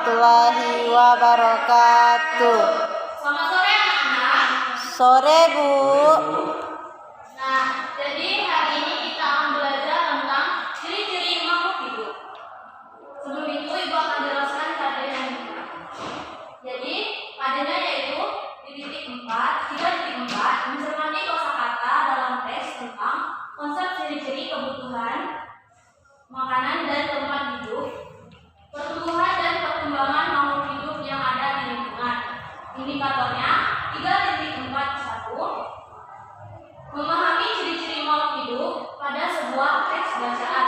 warahmatullahi wabarakatuh. Selamat sore anak-anak. Sore Bu. Nah, jadi hari ini kita akan belajar tentang ciri-ciri makhluk hidup. Sebelum itu Ibu akan jelaskan kajian yang kita. Jadi kajiannya yaitu di titik 4, 3.4 mencermati kosakata dalam teks tentang konsep ciri-ciri kebutuhan makanan dan tempat hidup, pertumbuhan dan perkembangan makhluk hidup yang ada di lingkungan. Indikatornya 3.41, memahami ciri-ciri makhluk hidup pada sebuah teks bacaan.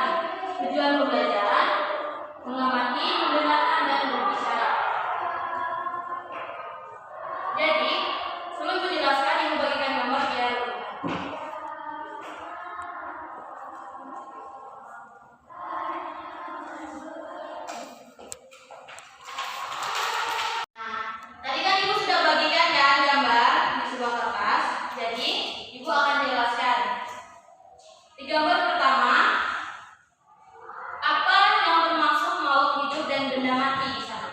Tujuan pembelajaran mengamati, mendengarkan, dan berbicara. Jadi, sebelum menjelaskan, Ibu bagikan gambar biar tadi kan Ibu sudah bagikan ya gambar di sebuah kertas. Jadi Ibu akan jelaskan. Di gambar pertama, apa yang termasuk makhluk hidup dan benda mati di sana?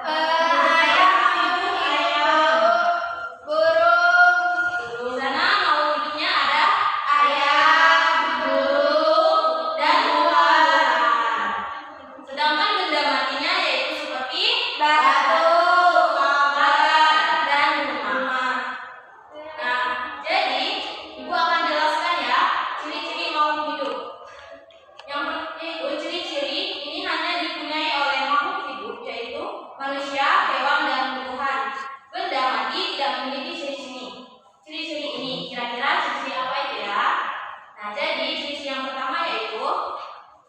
Ayam, burung. Di sana makhluk hidupnya ada ayam, burung, dan ular. Sedangkan benda matinya yaitu seperti batu, dan rumah. Nah, jadi Ibu akan jelaskan ya ciri-ciri makhluk hidup. Ciri-ciri ini hanya dipunyai oleh makhluk hidup, yaitu manusia, hewan, dan tumbuhan. Benda mati tidak memiliki ciri-ciri ini. Kira-kira ciri-ciri apa itu ya? Nah, jadi ciri-ciri yang pertama yaitu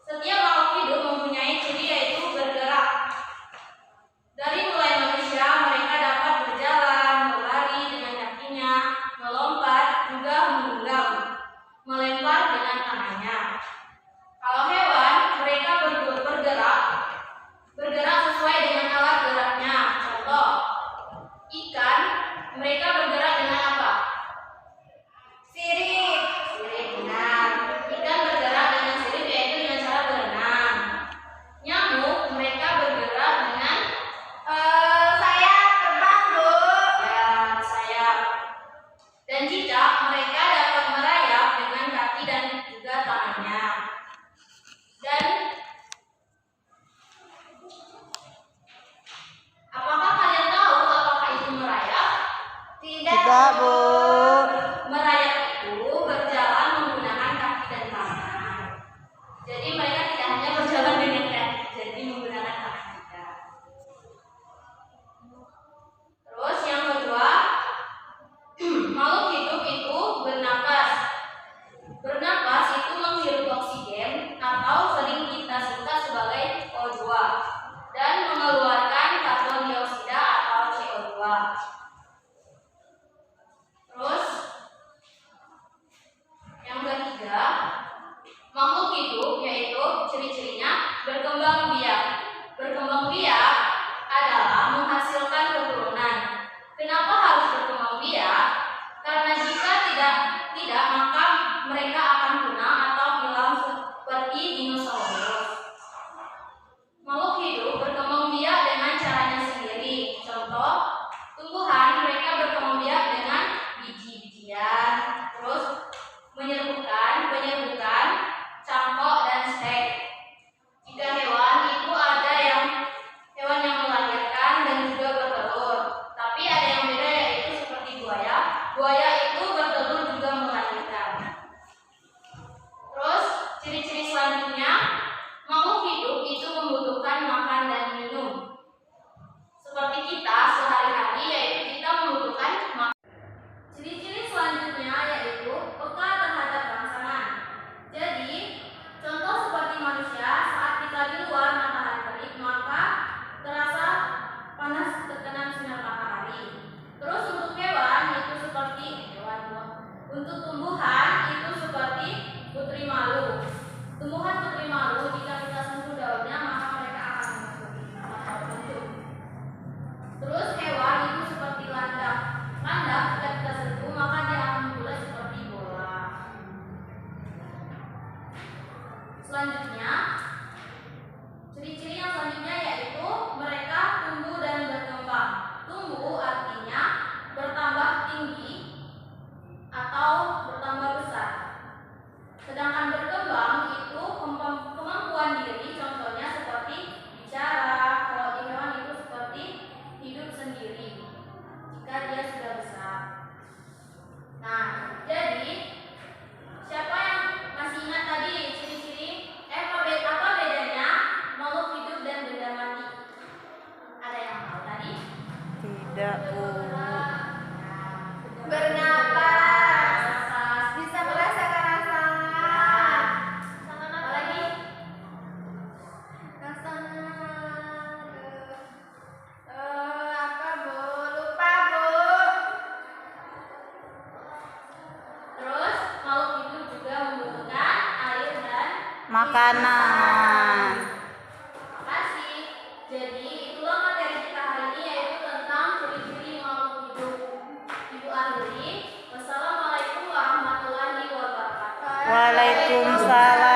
setiap makhluk hidup mempunyai ciri yaitu bergerak. Dari mulai manusia, mereka dapat berjalan, berlari dengan kakinya, melompat, juga menggenggam, melempar dengan tangannya. Kalau hewan, mereka bergerak sesuai dengan alat geraknya. Contoh, ikan, mereka bergerak dengan apa? Sirip, benar. Ikan bergerak dengan sirip yaitu dengan cara berenang. Nyamuk, mereka bergerak dengan sayap terbang, Bu. Ya, sayap. Dan cicak, mereka dapat merayap dengan kaki dan juga tangannya. Dan apakah kalian tahu apakah itu merayap? Tidak Bu. Merayap itu berjalan menggunakan kaki dan tangan. Jadi mereka tidak hanya berjalan dengan kaki, jadi menggunakan tangan juga. Terus yang kedua, makhluk hidup itu bernapas. Bernapas itu menghirup oksigen atau sering kita sebut sebagai O2 dan mengeluarkan karbon dioksida atau CO2. makanan. Makasih. Jadi itulah materi kita hari ini, yaitu tentang ciri-ciri makhluk hidup. Ibu akhiri. Wassalamualaikum warahmatullahi wabarakatuh. Waalaikumsalam.